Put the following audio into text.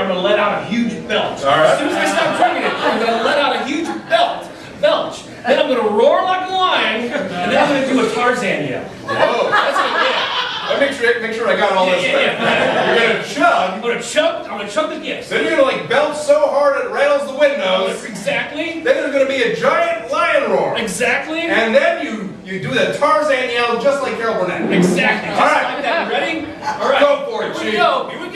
I'm gonna let out a huge belch. All right. As soon as I stop drinking it, I'm gonna let out a huge belch. Then I'm gonna roar like a lion, and then I'm gonna do a Tarzan yell. Whoa. That's what, yeah. Make sure I got all this straight. You're gonna chug. I'm gonna chug the gifts. Then you're gonna like belch so hard it rattles the windows. Exactly. Then there's gonna be a giant lion roar. Exactly. And then you do the Tarzan yell just like Carol Burnett. Exactly. Just All right. like that. You ready? All right. Go for it, Here we Chief. go. Here we